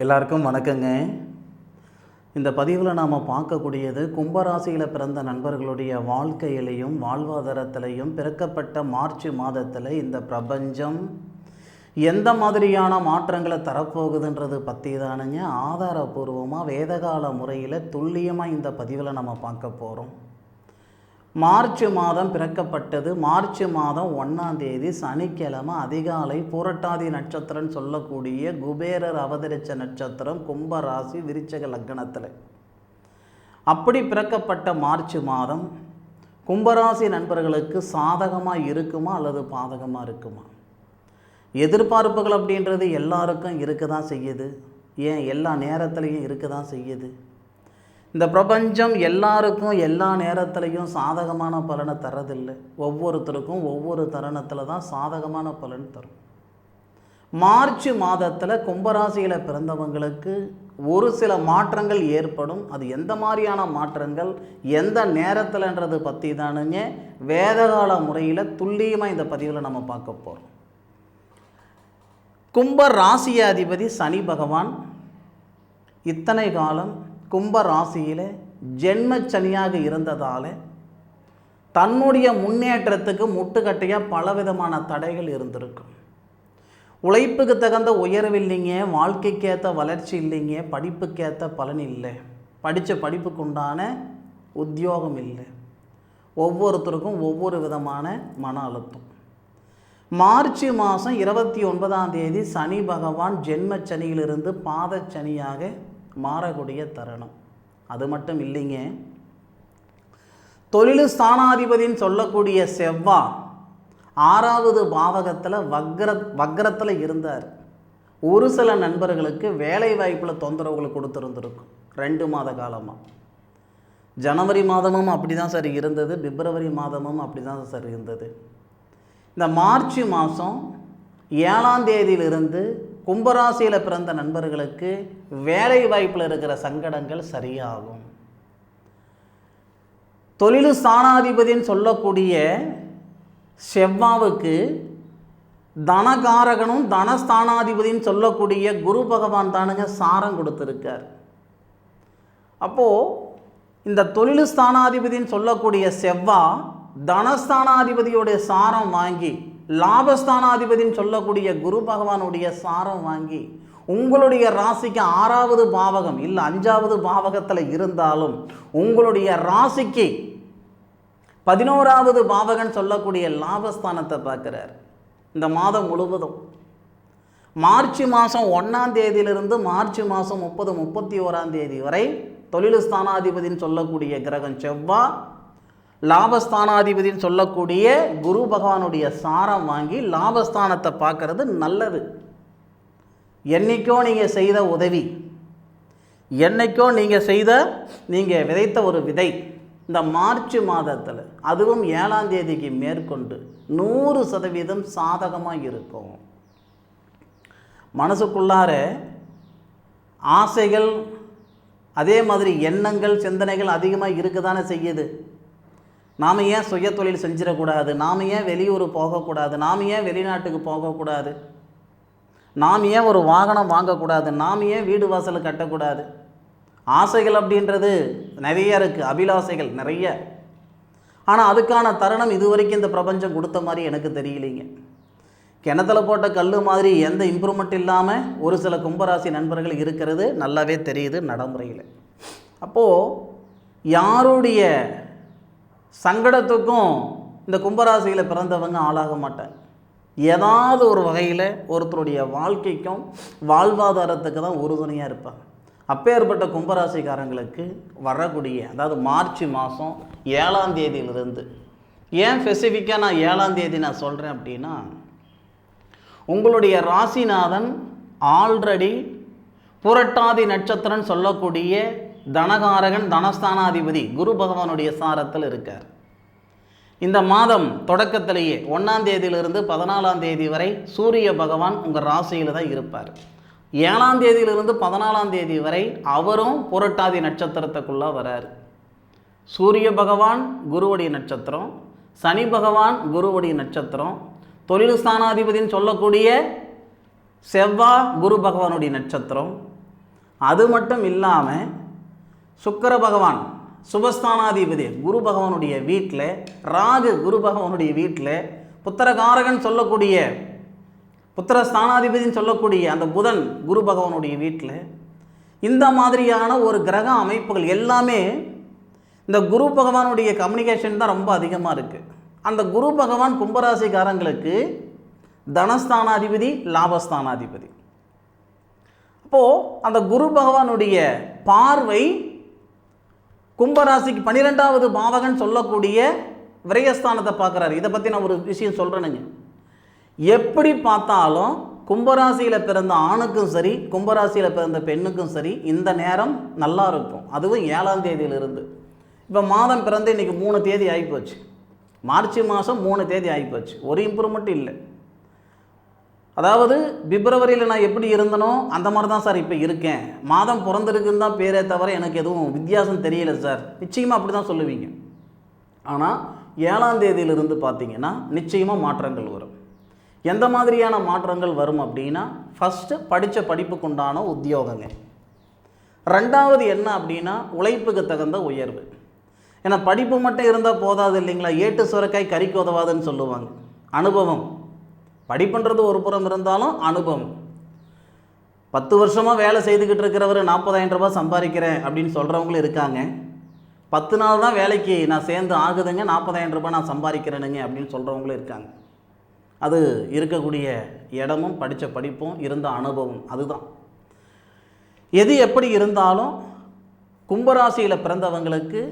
எல்லாருக்கும் வணக்கங்க. இந்த பதிவில் நாம் பார்க்கக்கூடியது கும்பராசியில் பிறந்த நண்பர்களுடைய வாழ்க்கையிலையும் வாழ்வாதாரத்திலையும் பிறக்கப்பட்ட மார்ச் மாதத்தில் இந்த பிரபஞ்சம் எந்த மாதிரியான மாற்றங்களை தரப்போகுதுன்றது பற்றி தானுங்க ஆதாரபூர்வமாக வேதகால முறையில் துல்லியமாக இந்த பதிவில் நம்ம பார்க்க போகிறோம். மார்ச் மாதம் பிறக்கப்பட்டது. மார்ச் மாதம் 1ஆம் தேதி சனிக்கிழமை அதிகாலை பூரட்டாதி நட்சத்திரம் சொல்லக்கூடிய குபேரர் அவதரித்த நட்சத்திரம் கும்பராசி விருச்சிக லக்னத்தில். அப்படி பிறக்கப்பட்ட மார்ச் மாதம் கும்பராசி நண்பர்களுக்கு சாதகமாக இருக்குமா அல்லது பாதகமாக இருக்குமா? எதிர்பார்ப்புகள் அப்படின்றது எல்லாருக்கும் இருக்க தான் செய்யுது. ஏன் எல்லா நேரத்துலையும் இருக்க தான் செய்யுது. இந்த பிரபஞ்சம் எல்லாருக்கும் எல்லா நேரத்துலையும் சாதகமான பலனை தரதில்லை. ஒவ்வொருத்தருக்கும் ஒவ்வொரு தருணத்தில் தான் சாதகமான பலன் தரும். மார்ச் மாதத்தில் கும்பராசியில் பிறந்தவங்களுக்கு ஒரு சில மாற்றங்கள் ஏற்படும். அது எந்த மாதிரியான மாற்றங்கள் எந்த நேரத்தில்ன்றது பற்றி தானுங்க வேதகால முறையில் துல்லியமாக இந்த பதிவில் நம்ம பார்க்க போகிறோம். கும்ப ராசியாதிபதி சனி பகவான் இத்தனை காலம் கும்ப ராசியில் ஜென்மச்சனியாக இருந்ததால் தன்னுடைய முன்னேற்றத்துக்கு முட்டுக்கட்டையாக பலவிதமான தடைகள் இருந்திருக்கும். உழைப்புக்கு தகுந்த உயர்வு இல்லைங்க, வாழ்க்கைக்கேற்ற வளர்ச்சி இல்லைங்க, படிப்புக்கேற்ற பலன் இல்லை, படித்த படிப்புக்குண்டான உத்தியோகம் இல்லை. ஒவ்வொருத்தருக்கும் ஒவ்வொரு விதமான மன அழுத்தம். மார்ச் மாதம் 29ஆம் தேதி சனி பகவான் ஜென்மச்சனியிலிருந்து பாதச்சனியாக மாறக்கூடிய தருணம். அது மட்டும் இல்லைங்க, தொழில் ஸ்தானாதிபதின்னு சொல்லக்கூடிய செவ்வாய் 6வது பாவகத்தில் வக்ரத்தில் இருந்தார். ஒரு சில நண்பர்களுக்கு வேலை வாய்ப்பில் தொந்தரவுகள் கொடுத்துருந்துருக்கும் 2 மாத காலமாக. ஜனவரி மாதமும் அப்படி தான் சார் இருந்தது, பிப்ரவரி மாதமும் அப்படி தான் சார் இருந்தது. இந்த மார்ச் மாதம் 7ஆம் தேதியிலிருந்து கும்பராசியில் பிறந்த நண்பர்களுக்கு வேலை வாய்ப்பில் இருக்கிற சங்கடங்கள் சரியாகும். தொழில் ஸ்தானாதிபதின்னு சொல்லக்கூடிய செவ்வாவுக்கு தனகாரகனும் தனஸ்தானாதிபதின்னு சொல்லக்கூடிய குரு பகவான் தானுங்க சாரம் கொடுத்துருக்கார். அப்போது இந்த தொழில் ஸ்தானாதிபதின்னு சொல்லக்கூடிய செவ்வாய் தனஸ்தானாதிபதியோடைய சாரம் வாங்கி லாபஸ்தானாதிபதின்னு சொல்லக்கூடிய குரு பகவானுடைய சாரம் வாங்கி உங்களுடைய ராசிக்கு 6வது பாவகம் இல்லை 5வது பாவகத்தில் இருந்தாலும் உங்களுடைய ராசிக்கு 11வது பாவகன் சொல்லக்கூடிய லாபஸ்தானத்தை பார்க்குறார். இந்த மாதம் முழுவதும் மார்ச் மாதம் 1ஆம் தேதியிலிருந்து மார்ச் மாதம் 31ஆம் தேதி வரை தொழில் ஸ்தானாதிபதின்னு சொல்லக்கூடிய கிரகம் செவ்வாய் லாபஸ்தானாதிபதின்னு சொல்லக்கூடிய குரு பகவானுடைய சாரம் வாங்கி லாபஸ்தானத்தை பார்க்கறது நல்லது. என்னைக்கோ நீங்கள் செய்த உதவி, என்னைக்கோ நீங்கள் விதைத்த ஒரு விதை இந்த மார்ச் மாதத்தில் அதுவும் 7ஆம் தேதிக்கு மேற்கொண்டு 100% சாதகமாக இருக்கும். மனசுக்குள்ளார ஆசைகள் அதே மாதிரி எண்ணங்கள் சிந்தனைகள் அதிகமாக இருக்க தானே செய்யுது. நாம் ஏன் சுய தொழில் செஞ்சிடக்கூடாது, நாம் ஏன் வெளியூர் போகக்கூடாது, நாம் ஏன் வெளிநாட்டுக்கு போகக்கூடாது, நாம் ஏன் ஒரு வாகனம் வாங்கக்கூடாது, நாம் ஏன் வீடு வாசல் கட்டக்கூடாது. ஆசைகள் அப்படின்றது நிறைய இருக்குது, அபிலாசைகள் நிறைய. ஆனால் அதுக்கான தருணம் இது வரைக்கும் இந்த பிரபஞ்சம் கொடுத்த மாதிரி எனக்கு தெரியலைங்க. கிணத்துல போட்ட கல் மாதிரி எந்த இம்ப்ரூவ்மெண்ட் இல்லாமல் ஒரு சில கும்பராசி நண்பர்கள் இருக்கிறது நல்லாவே தெரியுது நடைமுறையில். அப்போது யாருடைய சங்கடத்துக்கும் இந்த கும்பராசியில் பிறந்தவங்க ஆளாக மாட்டாங்க. ஏதாவது ஒரு வகையில் ஒருத்தருடைய வாழ்க்கைக்கும் வாழ்வாதாரத்துக்கு தான் உறுதுணையாக இருப்பாங்க. அப்பேற்பட்ட கும்பராசிக்காரங்களுக்கு வரக்கூடிய அதாவது மார்ச் மாதம் 7ஆம் தேதியிலிருந்து, ஏன் ஸ்பெசிஃபிக்காக நான் 7ஆம் தேதி நான் சொல்கிறேன் அப்படின்னா, உங்களுடைய ராசிநாதன் ஆல்ரெடி புரட்டாதி நட்சத்திரம் சொல்லக்கூடிய தனகாரகன் தனஸ்தானாதிபதி குரு பகவானுடைய சாரத்தில் இருக்கார். இந்த மாதம் தொடக்கத்திலேயே 1ஆம் தேதியிலிருந்து 14ஆம் தேதி வரை சூரிய பகவான் உங்கள் ராசியில் தான் இருப்பார். 7ஆம் தேதியிலிருந்து 14ஆம் தேதி வரை அவரும் புரட்டாதி நட்சத்திரத்துக்குள்ளே வரார். சூரிய பகவான் குருவுடைய நட்சத்திரம், சனி பகவான் குருவுடைய நட்சத்திரம், தொழில் ஸ்தானாதிபதின்னு சொல்லக்கூடிய செவ்வாய் குரு பகவானுடைய நட்சத்திரம், அது மட்டும் இல்லாமல் சுக்கிர பகவான் சுபஸ்தானாதிபதி குரு பகவானுடைய வீட்டில், ராகு குரு பகவானுடைய வீட்டில், புத்திரகாரகன் சொல்லக்கூடிய புத்திரஸ்தானாதிபதினு சொல்லக்கூடிய அந்த புதன் குரு பகவானுடைய வீட்டில், இந்த மாதிரியான ஒரு கிரக அமைப்புகள் எல்லாமே இந்த குரு பகவானுடைய கம்யூனிகேஷன் தான் ரொம்ப அதிகமாக இருக்குது. அந்த குரு பகவான் கும்பராசிக்காரங்களுக்கு தனஸ்தானாதிபதி, லாபஸ்தானாதிபதி. அப்போது அந்த குரு பகவானுடைய பார்வை கும்பராசிக்கு 12வது பாவகன் சொல்லக்கூடிய விரயஸ்தானத்தை பார்க்குறாரு. இதை பற்றி நான் ஒரு விஷயம் சொல்கிறேனுங்க. எப்படி பார்த்தாலும் கும்பராசியில் பிறந்த ஆணுக்கும் சரி, கும்பராசியில் பிறந்த பெண்ணுக்கும் சரி இந்த நேரம் நல்லா இருக்கும். அதுவும் 7ஆம் தேதியிலிருந்து. இப்போ மாதம் பிறந்து இன்றைக்கி 3 தேதி ஆகிப்போச்சு. மார்ச் மாதம் 3 தேதி ஆகிப்போச்சு. ஒரு இம்ப்ரூவ்மெண்ட் இல்லை. அதாவது பிப்ரவரியில் நான் எப்படி இருந்தனோ அந்த மாதிரி தான் சார் இப்போ இருக்கேன். மாதம் பிறந்திருக்குன்னு தான் பேரே தவிர எனக்கு எதுவும் வித்தியாசம் தெரியல சார். நிச்சயமாக அப்படி தான் சொல்லுவீங்க. ஆனால் 7ஆம் தேதியிலிருந்து பார்த்தீங்கன்னா நிச்சயமாக மாற்றங்கள் வரும். எந்த மாதிரியான மாற்றங்கள் வரும் அப்படின்னா, ஃபஸ்ட்டு படித்த படிப்புக்கு உண்டான உத்தியோகங்க. 2வது என்ன அப்படின்னா உழைப்புக்கு தகுந்த உயர்வு. ஏன்னா படிப்பு மட்டும் இருந்தால் போதாது இல்லைங்களா, ஏட்டு சுரக்காய் கறிக்கு உதவாதுன்னு சொல்லுவாங்க. அனுபவம், படிப்புன்றது ஒரு புறம் இருந்தாலும் அனுபவம். 10 வருஷமாக வேலை செய்துக்கிட்டு இருக்கிறவர் 40,000 ரூபாய் சம்பாதிக்கிறேன் அப்படின்னு சொல்கிறவங்களும் இருக்காங்க. 10 நாள் தான் வேலைக்கு நான் சேர்ந்து ஆகுதுங்க, 40,000 ரூபாய் நான் சம்பாதிக்கிறேனுங்க அப்படின்னு சொல்கிறவங்களும் இருக்காங்க. அது இருக்கக்கூடிய இடமும் படித்த படிப்பும் இருந்த அனுபவம் அதுதான். எது எப்படி இருந்தாலும் கும்பராசியில் பிறந்தவங்களுக்கு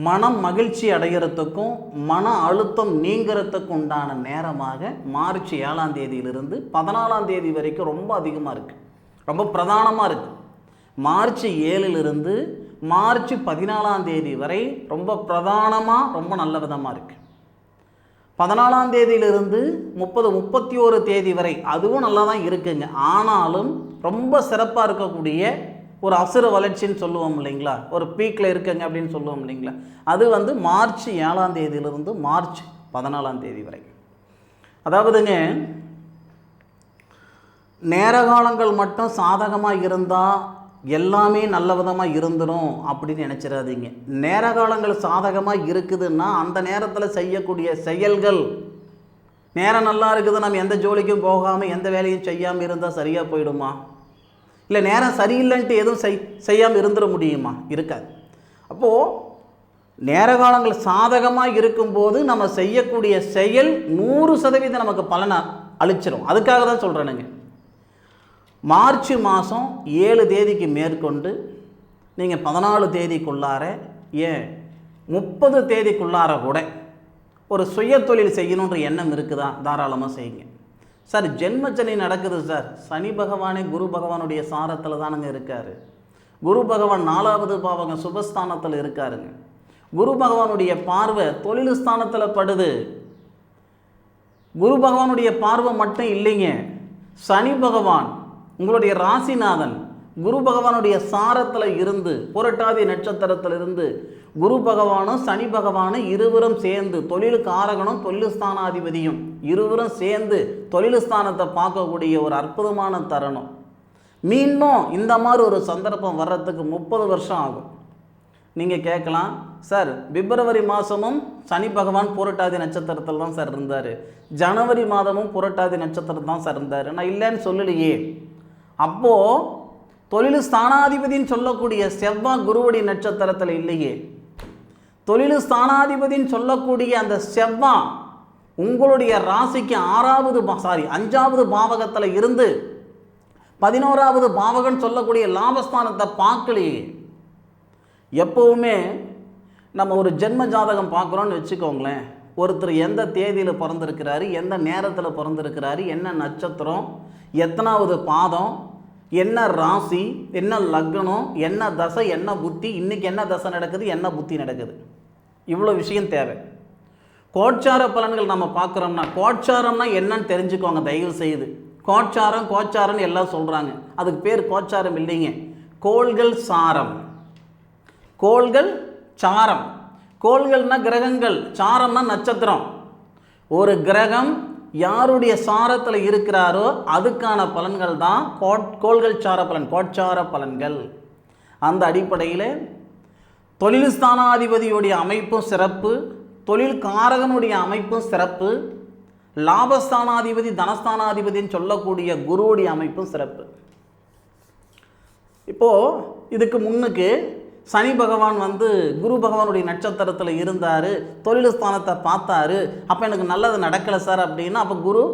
மனம் மகிழ்ச்சி அடைகிறதுக்கும் மன அழுத்தம் நீங்கிறதுக்கு உண்டான நேரமாக மார்ச் 7ஆம் தேதியிலிருந்து 14ஆம் தேதி வரைக்கும் ரொம்ப அதிகமாக இருக்குது, ரொம்ப பிரதானமாக இருக்குது. மார்ச் 7லிருந்து மார்ச் 14ஆம் தேதி வரை ரொம்ப பிரதானமாக ரொம்ப நல்ல விதமாக இருக்குது. 14ஆம் தேதியிலிருந்து 31 தேதி வரை அதுவும் நல்லா தான் இருக்குங்க. ஆனாலும் ரொம்ப சிறப்பாக இருக்கக்கூடிய ஒரு அசுர வளர்ச்சின்னு சொல்லுவோம் இல்லைங்களா, ஒரு பீக்கில் இருக்குங்க அப்படின்னு சொல்லுவோம் இல்லைங்களா, அது வந்து மார்ச் 7ஆம் தேதியிலிருந்து மார்ச் 14ஆம் தேதி வரை. அதாவதுங்க நேர காலங்கள் மட்டும் சாதகமாக இருந்தால் எல்லாமே நல்ல விதமாக இருந்துடும் அப்படின்னு நினச்சிடாதீங்க. நேர காலங்கள் சாதகமாக இருக்குதுன்னா அந்த நேரத்தில் செய்யக்கூடிய செயல்கள், நேரம் நல்லா இருக்குது நம்ம எந்த ஜோலிக்கும் போகாமல் எந்த வேலையும் செய்யாமல் இருந்தால் சரியாக போயிடுமா? இல்லை நேரம் சரியில்லைன்ட்டு எதுவும் செய்யாமல் இருந்துட முடியுமா? இருக்காது. அப்போது நேர காலங்கள் சாதகமாக இருக்கும்போது நம்ம செய்யக்கூடிய செயல் 100% நமக்கு பலனை அளிச்சிடும். அதுக்காக தான் சொல்கிறேனுங்க. மார்ச் மாதம் 7 தேதிக்கு மேற்கொண்டு நீங்கள் 14 தேதிக்குள்ளார, ஏன் 30 தேதிக்குள்ளார கூட ஒரு சுய தொழில் செய்யணுன்ற எண்ணம் இருக்குதா? தாராளமாக செய்யுங்க. சார் ஜென்மச்சனி நடக்குது சார். சனி பகவானே குரு பகவானுடைய சாரத்தில் தானுங்க இருக்கார். குரு பகவான் 4வது பாவகம் சுபஸ்தானத்தில் இருக்காருங்க. குரு பகவானுடைய பார்வை தொழில் ஸ்தானத்தில் படுது. குரு பகவானுடைய பார்வை மட்டும் இல்லைங்க, சனி பகவான் உங்களுடைய ராசிநாதன் குரு பகவானுடைய சாரத்தில் இருந்து, புரட்டாதி நட்சத்திரத்திலிருந்து குரு பகவானும் சனி பகவானும் இருவரும் சேர்ந்து, தொழில் காரகனும் தொழில் ஸ்தானாதிபதியும் இருவரும் சேர்ந்து தொழில் ஸ்தானத்தை பார்க்கக்கூடிய ஒரு அற்புதமான தருணம். மீண்டும் இந்த மாதிரி ஒரு சந்தர்ப்பம் வர்றதுக்கு 30 வருஷம் ஆகும். நீங்கள் கேட்கலாம், சார் பிப்ரவரி மாதமும் சனி பகவான் புரட்டாதி நட்சத்திரத்தில் தான் சார் இருந்தார், ஜனவரி மாதமும் புரட்டாதி நட்சத்திரம் தான் சார் இருந்தார். நான் இல்லைன்னு சொல்லலையே. அப்போது தொழில் ஸ்தானாதிபதின்னு சொல்லக்கூடிய செவ்வாய் குருவடி நட்சத்திரத்தில் இல்லையே. தொழில் ஸ்தானாதிபதின்னு சொல்லக்கூடிய அந்த செவ்வாய் உங்களுடைய ராசிக்கு 5வது பாவகத்தில் இருந்து 11வது பாவகன் சொல்லக்கூடிய லாபஸ்தானத்தை பார்க்கலையே. எப்போவுமே நம்ம ஒரு ஜென்ம ஜாதகம் பார்க்குறோன்னு வச்சுக்கோங்களேன், ஒருத்தர் எந்த தேதியில் பிறந்திருக்கிறாரு, எந்த நேரத்தில் பிறந்திருக்கிறாரு, என்ன நட்சத்திரம், எத்தனாவது பாதம், என்ன ராசி, என்ன லக்னம், என்ன தசை, என்ன புத்தி, இன்றைக்கி என்ன தசை நடக்குது, என்ன புத்தி நடக்குது, இவ்வளோ விஷயம் தேவை. கோட்சார பலன்கள் நம்ம பார்க்குறோம்னா, கோட்சாரம்னா என்னன்னு தெரிஞ்சுக்கோங்க தயவு செய்து. கோச்சாரம்னு எல்லாம் சொல்கிறாங்க, அதுக்கு பேர் கோச்சாரம் இல்லைங்க, கோள்கள் சாரம். கோள்கள் சாரம். கோள்கள்னா கிரகங்கள், சாரம்னா நட்சத்திரம். ஒரு கிரகம் யாருடைய சாரத்தில் இருக்கிறாரோ அதுக்கான பலன்கள் தான் கோள்கள் சார பலன், கோட்சார பலன்கள். அந்த அடிப்படையில் தொழில் ஸ்தானாதிபதியுடைய அமைப்பும் சிறப்பு, தொழில் காரகனுடைய அமைப்பும் சிறப்பு, லாபஸ்தானாதிபதி தனஸ்தானாதிபதின்னு சொல்லக்கூடிய குருவுடைய அமைப்பும் சிறப்பு. இப்போது இதுக்கு முன்னுக்கு சனி பகவான் குரு பகவானுடைய நட்சத்திரத்தில் இருந்தார், தொழில் ஸ்தானத்தை பார்த்தாரு, அப்போ எனக்கு நல்லது நடக்கலை சார் அப்படின்னா அப்போ குரு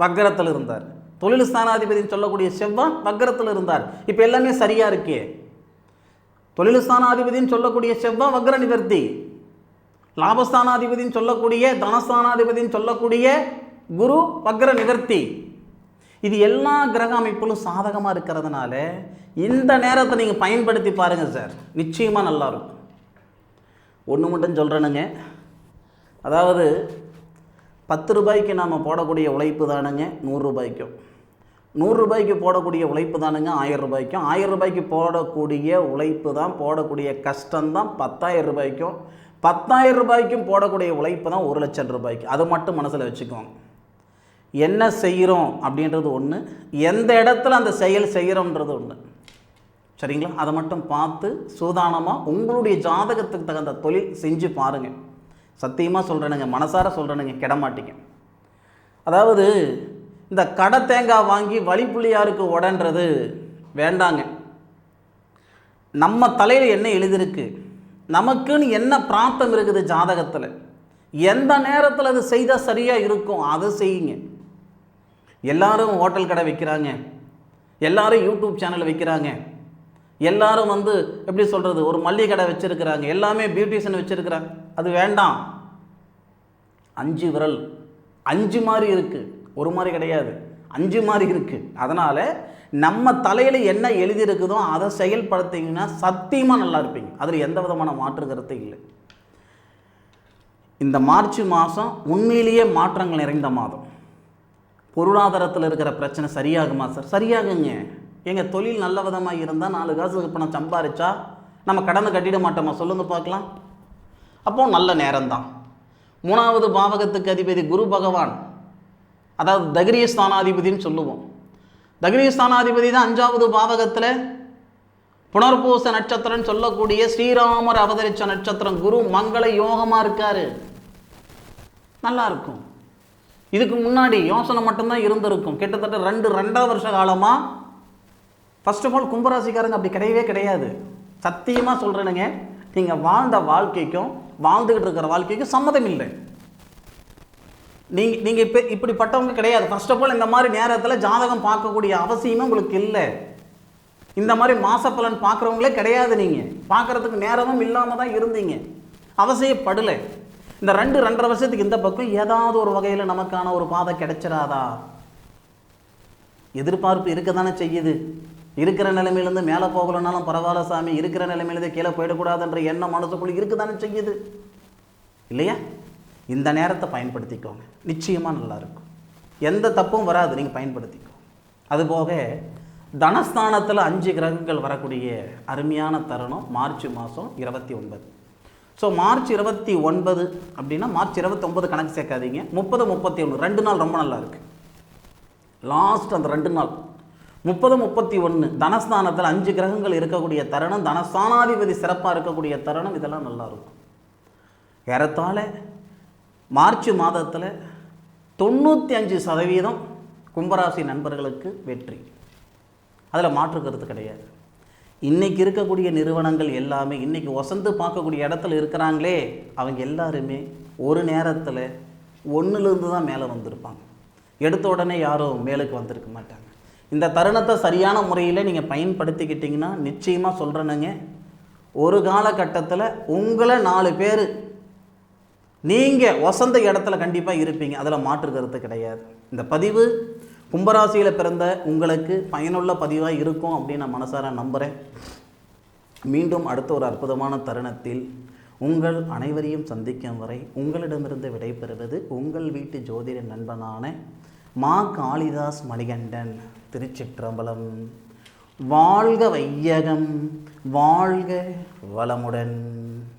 வக்கரத்தில் இருந்தார். தொழில் ஸ்தானாதிபதினு சொல்லக்கூடிய செவ்வாய் வக்கரத்தில் இருந்தார். இப்போ எல்லாமே சரியாக இருக்கே. தொழில் ஸ்தானாதிபதினு சொல்லக்கூடிய செவ்வாய் வக்கர நிவர்த்தி, லாபஸ்தானாதிபதினு சொல்லக்கூடிய தனஸ்தானாதிபதினு சொல்லக்கூடிய குரு வக்கர நிவர்த்தி. இது எல்லா கிரக அமைப்புகளும் சாதகமாக இருக்கிறதுனால இந்த நேரத்தை நீங்கள் பயன்படுத்தி பாருங்கள் சார், நிச்சயமாக நல்லாயிருக்கும். ஒன்று மட்டும் சொல்கிறேனுங்க, அதாவது 10 ரூபாய்க்கு நாம் போடக்கூடிய உழைப்பு தானுங்க 100 ரூபாய்க்கும், 100 ரூபாய்க்கு போடக்கூடிய உழைப்பு தானுங்க 1000 ரூபாய்க்கும், 1000 ரூபாய்க்கு போடக்கூடிய உழைப்பு தான் போடக்கூடிய கஷ்டம்தான் 10,000 ரூபாய்க்கும், 10,000 ரூபாய்க்கும் போடக்கூடிய உழைப்பு தான் 1,00,000 ரூபாய்க்கு. அதை மட்டும் மனசில் வச்சுக்கோங்க. என்ன செய்கிறோம் அப்படின்றது ஒன்று, எந்த இடத்துல அந்த செயல் செய்கிறோன்றது ஒன்று. சரிங்களா? அதை மட்டும் பார்த்து சூதானமாக உங்களுடைய ஜாதகத்துக்கு தகுந்த தொழில் செஞ்சு பாருங்கள். சத்தியமாக சொல்கிறேனுங்க, மனசார சொல்கிறேனுங்க, கெடமாட்டிங்க. அதாவது இந்த கடை தேங்காய் வாங்கி வழிப்புள்ளியாருக்கு உடன்றது வேண்டாங்க. நம்ம தலையில் என்ன எழுதிருக்கு, நமக்குன்னு என்ன பிராப்தம் இருக்குது ஜாதகத்தில், எந்த நேரத்தில் அது செய்தால் சரியாக இருக்கும் அதை செய்யுங்க. எல்லாரும் ஹோட்டல் கடை வைக்கிறாங்க, எல்லாரும் யூடியூப் சேனல் வைக்கிறாங்க, எல்லாரும் எப்படி சொல்கிறது ஒரு மல்லிகை கடை வச்சுருக்கிறாங்க, எல்லாமே பியூட்டிஷியன் வச்சுருக்கிறாங்க. அது வேண்டாம். 5 விரல் 5 மாதிரி இருக்குது, ஒரு மாதிரி கிடையாது, 5 மாதிரி இருக்குது. அதனால் நம்ம தலையில் என்ன எழுதியிருக்குதோ அதை செயல்படுத்திங்கன்னா சத்தியமாக நல்லா இருப்பீங்க. அதில் எந்த விதமான மாற்று கருத்து இல்லை. இந்த மார்ச் மாதம் உண்மையிலேயே மாற்றங்கள் நிறைந்த மாதம். பொருளாதாரத்தில் இருக்கிற பிரச்சனை சரியாகுமா சார்? சரியாகுங்க. எங்கள் தொழில் நல்ல விதமாக இருந்தால் 4 காசு பணம் சம்பாரிச்சா நம்ம கடனை கட்டிட மாட்டோமா? சொல்லுங்கள் பார்க்கலாம். அப்போது நல்ல நேரம்தான். 3வது பாவகத்துக்கு அதிபதி குரு பகவான், அதாவது தகிரிய ஸ்தானாதிபதினு சொல்லுவோம். தகிரிய ஸ்தானாதிபதி தான் 5வது பாவகத்தில் புனர்பூச நட்சத்திரம் சொல்லக்கூடிய ஸ்ரீராமர் அவதரித்த நட்சத்திரம். குரு மங்கள யோகமாக இருக்கார், நல்லா இருக்கும். இதுக்கு முன்னாடி யோசனை மட்டும்தான் இருந்திருக்கும். கிட்டத்தட்ட 2 வருஷ காலமாக ஃபர்ஸ்ட் ஆஃப் ஆல் கும்பராசிக்காரங்க அப்படி கிடையவே கிடையாது. சத்தியமாக சொல்கிறேனுங்க, நீங்கள் வாழ்ந்த வாழ்க்கைக்கும் வாழ்ந்துக்கிட்டு இருக்கிற வாழ்க்கைக்கும் சம்மதம் இல்லை. நீங்கள் இப்போ இப்படிப்பட்டவங்க கிடையாது. ஃபர்ஸ்ட் ஆஃப் ஆல் இந்த மாதிரி நேரத்தில் ஜாதகம் பார்க்கக்கூடிய அவசியமே உங்களுக்கு இல்லை. இந்த மாதிரி மாசப்பலன் பார்க்குறவங்களே கிடையாது. நீங்கள் பார்க்குறதுக்கு நேரமும் இல்லாமல் தான் இருந்தீங்க, அவசியப்படலை. இந்த 2-2.5 வருஷத்துக்கு இந்த பக்கம் ஏதாவது ஒரு வகையில் நமக்கான ஒரு பாதை கிடைச்சிடாதா? எதிர்பார்ப்பு இருக்க தானே செய்யுது. இருக்கிற நிலைமையிலேருந்து மேலே போகலனாலும் பரவாயில்ல சாமி, இருக்கிற நிலைமையிலேருந்து கீழே போயிடக்கூடாதுன்ற எண்ணம் மனசுக்குள்ளே இருக்க தானே செய்யுது இல்லையா? இந்த நேரத்தை பயன்படுத்திக்கோங்க, நிச்சயமாக நல்லாயிருக்கும். எந்த தப்பும் வராது, நீங்கள் பயன்படுத்திக்கோ. அதுபோக தனஸ்தானத்தில் 5 கிரகங்கள் வரக்கூடிய அருமையான தருணம் மார்ச் மாதம் 29. ஸோ மார்ச் 29 அப்படின்னா மார்ச் 29 கணக்கு சேர்க்காதீங்க, 30, 31 2 நாள் ரொம்ப நல்லா இருக்குது. லாஸ்ட் அந்த 2 நாள் 30, 31 தனஸ்தானத்தில் 5 கிரகங்கள் இருக்கக்கூடிய தருணம், தனஸ்தானாதிபதி சிறப்பாக இருக்கக்கூடிய தருணம், இதெல்லாம் நல்லாயிருக்கும். ஏறத்தாழ மார்ச் மாதத்தில் 95% கும்பராசி நண்பர்களுக்கு வெற்றி, அதில் மாற்று கருத்து கிடையாது. இன்றைக்கி இருக்கக்கூடிய நிறுவனங்கள் எல்லாமே இன்றைக்கி வசந்து பார்க்கக்கூடிய இடத்துல இருக்கிறாங்களே, அவங்க எல்லாருமே ஒரு நேரத்தில் 1லேருந்து தான் மேலே வந்திருப்பாங்க. எடுத்த உடனே யாரும் மேலுக்கு வந்திருக்க மாட்டாங்க. இந்த தருணத்தை சரியான முறையில் நீங்கள் பயன்படுத்திக்கிட்டிங்கன்னா நிச்சயமாக சொல்கிறேனுங்க, ஒரு காலகட்டத்தில் உங்களை 4 பேர் நீங்கள் வசந்த இடத்துல கண்டிப்பாக இருப்பீங்க, அதில் மாற்று கருத்து கிடையாது. இந்த பதிவு கும்பராசியில் பிறந்த உங்களுக்கு பயனுள்ள பதிவாக இருக்கும் அப்படின்னு நான் மனசார நம்புகிறேன். மீண்டும் அடுத்த ஒரு அற்புதமான தருணத்தில் உங்கள் அனைவரையும் சந்திக்கும் வரை உங்களிடமிருந்து விடைபெறுவது உங்கள் வீட்டு ஜோதிட நண்பனான மா காளிதாஸ் மணிகண்டன். திருச்சிற்றம்பலம். வாழ்க வையகம், வாழ்க வளமுடன்.